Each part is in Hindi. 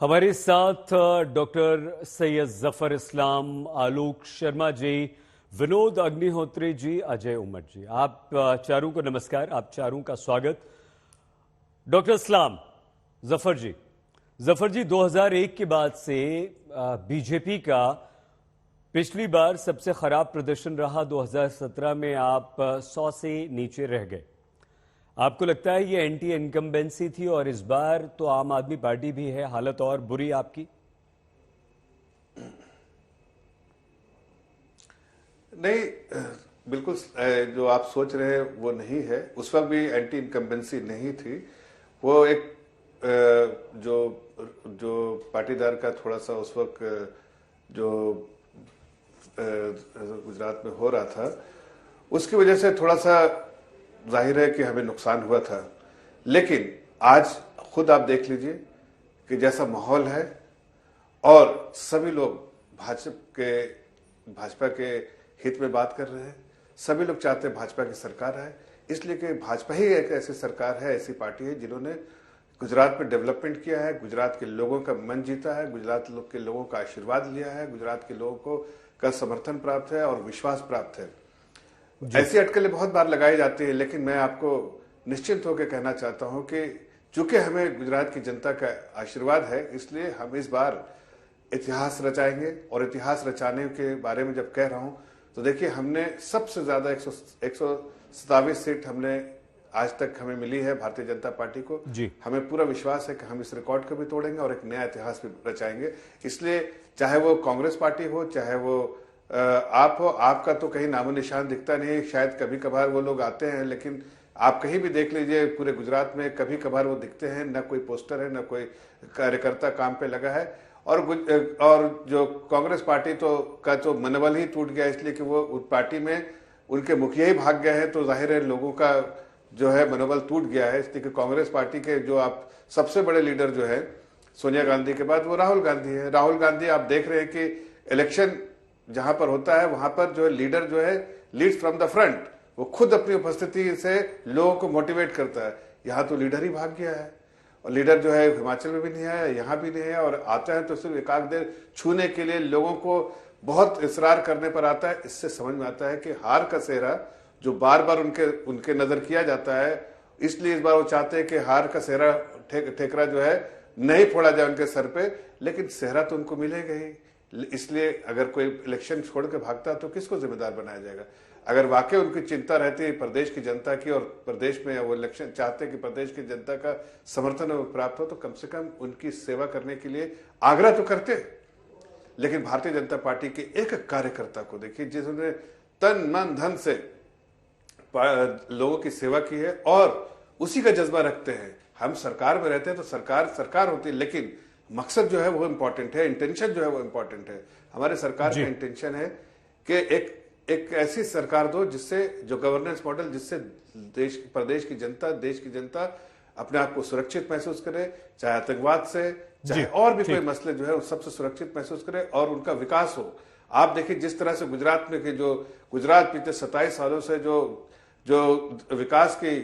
हमारे साथ डॉक्टर सैयद जफर इस्लाम, आलोक शर्मा जी, विनोद अग्निहोत्री जी, अजय उमर जी। आप चारों को नमस्कार, आप चारों का स्वागत। डॉक्टर इस्लाम, जफर जी 2001 के बाद से बीजेपी का पिछली बार सबसे खराब प्रदर्शन रहा। 2017 में आप 100 से नीचे रह गए। आपको लगता है ये एंटी इनकम्बेंसी थी और इस बार तो आम आदमी पार्टी भी है, हालत और बुरी आपकी? नहीं, बिल्कुल जो आप सोच रहे हैं वो नहीं है। उस वक्त भी एंटी इनकम्बेंसी नहीं थी। वो एक जो जो पाटीदार का थोड़ा सा उस वक्त जो गुजरात में हो रहा था, उसकी वजह से थोड़ा सा जाहिर है कि हमें नुकसान हुआ था। लेकिन आज खुद आप देख लीजिए कि जैसा माहौल है और सभी लोग भाजपा के हित में बात कर रहे हैं। सभी लोग चाहते हैं भाजपा की सरकार आए, इसलिए कि भाजपा ही एक ऐसी सरकार है, ऐसी पार्टी है जिन्होंने गुजरात में डेवलपमेंट किया है, गुजरात के लोगों का मन जीता है, गुजरात के लोगों का आशीर्वाद लिया है, गुजरात के लोगों को का समर्थन प्राप्त है और विश्वास प्राप्त है। ऐसी अटकलें बहुत बार लगाई जाती है, लेकिन मैं आपको निश्चिंत होकर कहना चाहता हूं कि चूंकि हमें गुजरात की जनता का आशीर्वाद है, इसलिए हम इस बार इतिहास रचाएंगे। और इतिहास रचाने के बारे में जब कह रहा हूं तो देखिए, हमने सबसे ज्यादा 127 सीट हमने आज तक हमें मिली है भारतीय जनता पार्टी को। हमें पूरा विश्वास है कि हम इस रिकॉर्ड को भी तोड़ेंगे और एक नया इतिहास भी रचाएंगे। इसलिए चाहे वो कांग्रेस पार्टी हो, चाहे वो आप हो, आपका तो कहीं नामो निशान दिखता नहीं। शायद कभी कभार वो लोग आते हैं, लेकिन आप कहीं भी देख लीजिए पूरे गुजरात में कभी कभार वो दिखते हैं। न कोई पोस्टर है, न कोई कार्यकर्ता काम पे लगा है। और जो कांग्रेस पार्टी का तो मनोबल ही टूट गया, इसलिए कि वो उस पार्टी में उनके मुखिया ही भाग गए हैं, तो जाहिर है लोगों का जो है मनोबल टूट गया है। इसलिए कि कांग्रेस पार्टी के जो आप सबसे बड़े लीडर जो है सोनिया गांधी के बाद वो राहुल गांधी है। राहुल गांधी आप देख रहे हैं कि इलेक्शन जहां पर होता है वहां पर जो है लीडर जो है लीड्स फ्रॉम द फ्रंट, वो खुद अपनी उपस्थिति से लोगों को मोटिवेट करता है। यहाँ तो लीडर ही भाग गया है, और लीडर जो है हिमाचल में भी नहीं आया, यहाँ भी नहीं है, और आता है तो सिर्फ एकाध देर छूने के लिए लोगों को बहुत इसरार करने पर आता है। इससे समझ में आता है कि हार का सेहरा जो बार बार उनके नजर किया जाता है, इसलिए इस बार वो चाहते हैं कि हार का सेहरा ठेकरा जो है नहीं फोड़ा जाए उनके सर पे, लेकिन सेहरा तो उनको मिलेगा ही। इसलिए अगर कोई इलेक्शन छोड़ के भागता तो किसको जिम्मेदार बनाया जाएगा? अगर वाकई उनकी चिंता रहती है प्रदेश की जनता की, और प्रदेश में वो इलेक्शन चाहते कि प्रदेश की जनता का समर्थन प्राप्त हो, तो कम से कम उनकी सेवा करने के लिए आग्रह तो करते। लेकिन भारतीय जनता पार्टी के एक कार्यकर्ता को देखिए जिन्होंने तन मन धन से लोगों की सेवा की है और उसी का जज्बा रखते हैं। हम सरकार में रहते हैं तो सरकार होती है, लेकिन मकसद जो है वो इंपॉर्टेंट है, इंटेंशन जो है वो इंपॉर्टेंट है। हमारे सरकार का इंटेंशन है कि एक ऐसी सरकार दो जिससे जो गवर्नेंस मॉडल, जिससे प्रदेश की जनता, देश की जनता अपने आप को सुरक्षित महसूस करे, चाहे आतंकवाद से, चाहे और भी कोई मसले जो है उस सबसे सुरक्षित महसूस करे और उनका विकास हो। आप देखिए जिस तरह से गुजरात में कि जो गुजरात पिछले 27 सालों से जो विकास की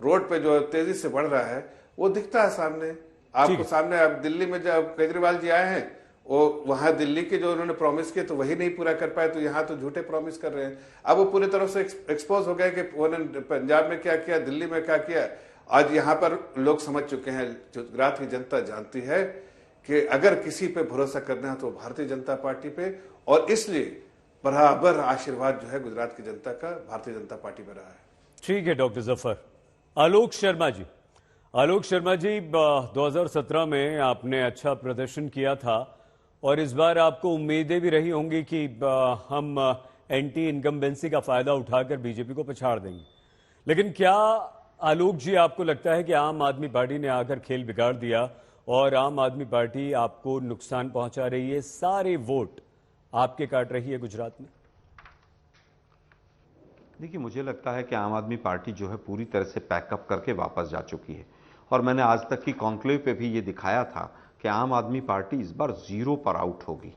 रोड पे जो तेजी से बढ़ रहा है, वो दिखता है सामने आपको। सामने अब दिल्ली में जब केजरीवाल जी आए हैं, वो वहां दिल्ली के जो उन्होंने प्रॉमिस किए तो वही नहीं पूरा कर पाए, तो यहाँ तो झूठे प्रॉमिस कर रहे हैं। अब वो पूरी तरह से एक्सपोज हो गए कि उन्होंने पंजाब में क्या किया, दिल्ली में क्या किया। आज यहाँ पर लोग समझ चुके हैं, गुजरात की जनता जानती है कि अगर किसी पे भरोसा करना है तो भारतीय जनता पार्टी पे, और इसलिए बराबर आशीर्वाद जो है गुजरात की जनता का भारतीय जनता पार्टी में रहा है। ठीक है डॉक्टर जफर। आलोक शर्मा जी, 2017 में आपने अच्छा प्रदर्शन किया था और इस बार आपको उम्मीदें भी रही होंगी कि हम एंटी इनकम्बेंसी का फायदा उठाकर बीजेपी को पछाड़ देंगे, लेकिन क्या आलोक जी आपको लगता है कि आम आदमी पार्टी ने आकर खेल बिगाड़ दिया और आम आदमी पार्टी आपको नुकसान पहुंचा रही है, सारे वोट आपके काट रही है गुजरात में? देखिए, मुझे लगता है कि आम आदमी पार्टी जो है पूरी तरह से पैकअप करके वापस जा चुकी है, और मैंने आज तक की कॉन्क्लेव पे भी ये दिखाया था कि आम आदमी पार्टी इस बार 0 पर आउट होगी,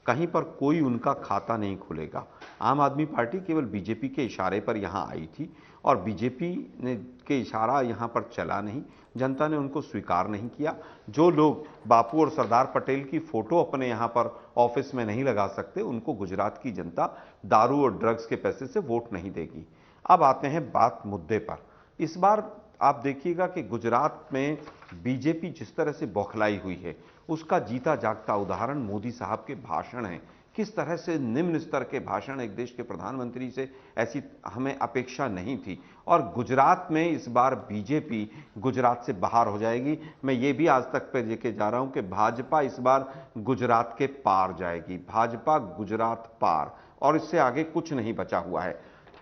कहीं पर कोई उनका खाता नहीं खुलेगा। आम आदमी पार्टी केवल बीजेपी के इशारे पर यहां आई थी और बीजेपी ने के इशारा यहां पर चला नहीं, जनता ने उनको स्वीकार नहीं किया। जो लोग बापू और सरदार पटेल की फोटो अपने यहां पर ऑफिस में नहीं लगा सकते, उनको गुजरात की जनता दारू और ड्रग्स के पैसे से वोट नहीं देगी। अब आते हैं बात मुद्दे पर। इस बार आप देखिएगा कि गुजरात में बीजेपी जिस तरह से बौखलाई हुई है, उसका जीता जागता उदाहरण मोदी साहब के भाषण हैं। किस तरह से निम्न स्तर के भाषण, एक देश के प्रधानमंत्री से ऐसी हमें अपेक्षा नहीं थी। और गुजरात में इस बार बीजेपी गुजरात से बाहर हो जाएगी। मैं ये भी आज तक पे लेके जा रहा हूं कि भाजपा इस बार गुजरात के पार जाएगी, भाजपा गुजरात पार, और इससे आगे कुछ नहीं बचा हुआ है।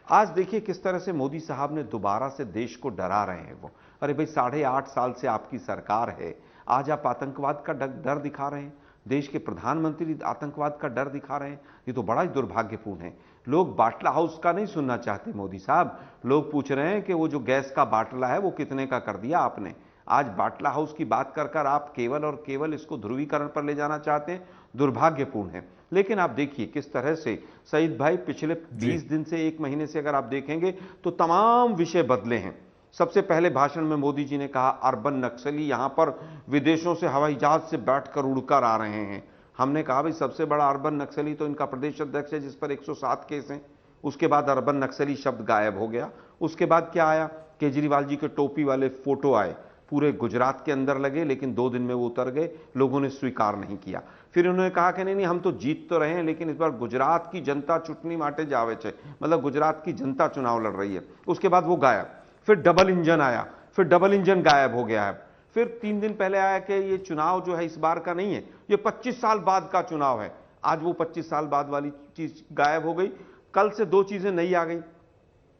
आज देखिए किस तरह से मोदी साहब ने दोबारा से देश को डरा रहे हैं वो। अरे भाई 8.5 साल से आपकी सरकार है, आज आप आतंकवाद का डर दिखा रहे हैं, देश के प्रधानमंत्री आतंकवाद का डर दिखा रहे हैं। ये तो बड़ा ही दुर्भाग्यपूर्ण है। लोग बाटला हाउस का नहीं सुनना चाहते मोदी साहब, लोग पूछ रहे हैं कि वो जो गैस का बाटला है वो कितने का कर दिया आपने। आज बाटला हाउस की बात कर आप केवल और केवल इसको ध्रुवीकरण पर ले जाना चाहते हैं, दुर्भाग्यपूर्ण है। लेकिन आप देखिए किस तरह से सईद भाई पिछले 20 दिन से 1 महीने से अगर आप देखेंगे तो तमाम विषय बदले हैं। सबसे पहले भाषण में मोदी जी ने कहा अर्बन नक्सली यहां पर विदेशों से हवाई जहाज से बैठकर उड़कर आ रहे हैं। हमने कहा भाई सबसे बड़ा अर्बन नक्सली तो इनका प्रदेश अध्यक्ष है जिस पर 107 केस हैं। उसके बाद अर्बन नक्सली शब्द गायब हो गया। उसके बाद क्या आया, केजरीवाल जी के टोपी वाले फोटो आए, पूरे गुजरात के अंदर लगे, लेकिन 2 दिन में वो उतर गए, लोगों ने स्वीकार नहीं किया। फिर उन्होंने कहा कि नहीं हम तो जीत तो रहे हैं, लेकिन इस बार गुजरात की जनता चुटनी माटे जावे छे, मतलब गुजरात की जनता चुनाव लड़ रही है। उसके बाद वो गायब। फिर डबल इंजन आया, फिर डबल इंजन गायब हो गया है। फिर 3 दिन पहले आया कि ये चुनाव जो है इस बार का नहीं है, ये 25 साल बाद का चुनाव है। आज वो 25 साल बाद वाली चीज गायब हो गई। कल से 2 चीजें नई आ गई।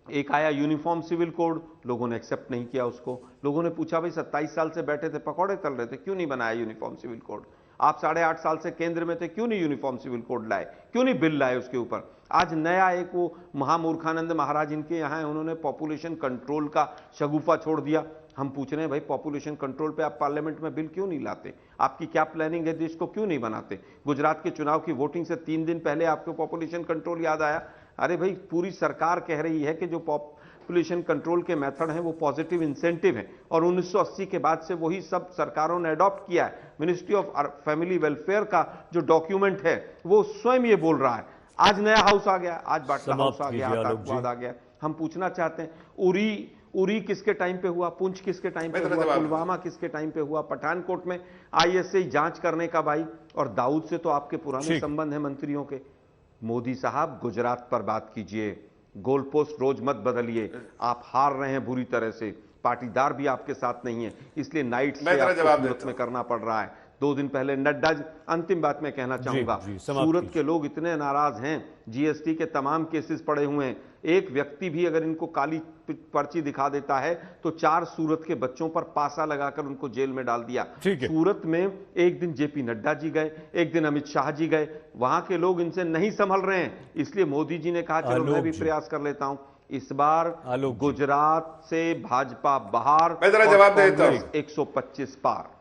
एक आया यूनिफॉर्म सिविल कोड, लोगों ने एक्सेप्ट नहीं किया उसको। लोगों ने पूछा भाई 27 साल से बैठे थे, पकौड़े तल रहे थे, क्यों नहीं बनाया यूनिफॉर्म सिविल कोड? आप 8.5 साल से केंद्र में थे, क्यों नहीं यूनिफॉर्म सिविल कोड लाए, क्यों नहीं बिल लाए उसके ऊपर? आज नया एक वो महामूर्खानंद महाराज इनके यहाँ है, उन्होंने पॉपुलेशन कंट्रोल का शगुफा छोड़ दिया। हम पूछ रहे हैं भाई पॉपुलेशन कंट्रोल पे आप पार्लियामेंट में बिल क्यों नहीं लाते? आपकी क्या प्लानिंग है, देश को क्यों नहीं बनाते? गुजरात के चुनाव की वोटिंग से 3 दिन पहले आपको पॉपुलेशन कंट्रोल याद आया। अरे भाई पूरी सरकार कह रही है कि जो पॉपुलेशन कंट्रोल के मेथड हैं वो पॉजिटिव इंसेंटिव है, और 1980 के बाद से वही सब सरकारों ने अडॉप्ट किया है। मिनिस्ट्री ऑफ फैमिली वेलफेयर का जो डॉक्यूमेंट है वो स्वयं ये बोल रहा है। आज नया हाउस आ गया, आज बाटला हाउस आ गया, आतंकवाद आ गया। हम पूछना चाहते हैं उरी किसके टाइम पे हुआ, पुंछ किसके टाइम पे हुआ, पुलवामा किसके टाइम पे हुआ, पठानकोट में आईएसआई जांच करने का भाई, और दाऊद से तो आपके पुराने संबंध हैं मंत्रियों के। मोदी साहब गुजरात पर बात कीजिए, गोल पोस्ट रोज मत बदलिए। आप हार रहे हैं बुरी तरह से, पाटीदार भी आपके साथ नहीं है, इसलिए नाइट से सूरत में करना पड़ रहा है। 2 दिन पहले नड्डा, अंतिम बात मैं कहना चाहूंगा, सूरत के लोग इतने नाराज हैं, जीएसटी के तमाम केसेस पड़े हुए हैं। एक व्यक्ति भी अगर इनको काली पर्ची दिखा देता है तो 4 सूरत के बच्चों पर पासा लगाकर उनको जेल में डाल दिया। सूरत में एक दिन जेपी नड्डा जी गए, एक दिन अमित शाह जी गए, वहां के लोग इनसे नहीं संभल रहे हैं। इसलिए मोदी जी ने कहा चलो मैं भी प्रयास कर लेता हूं। इस बार गुजरात से भाजपा बाहर, मैं जरा जवाब देता हूं, 125 पार।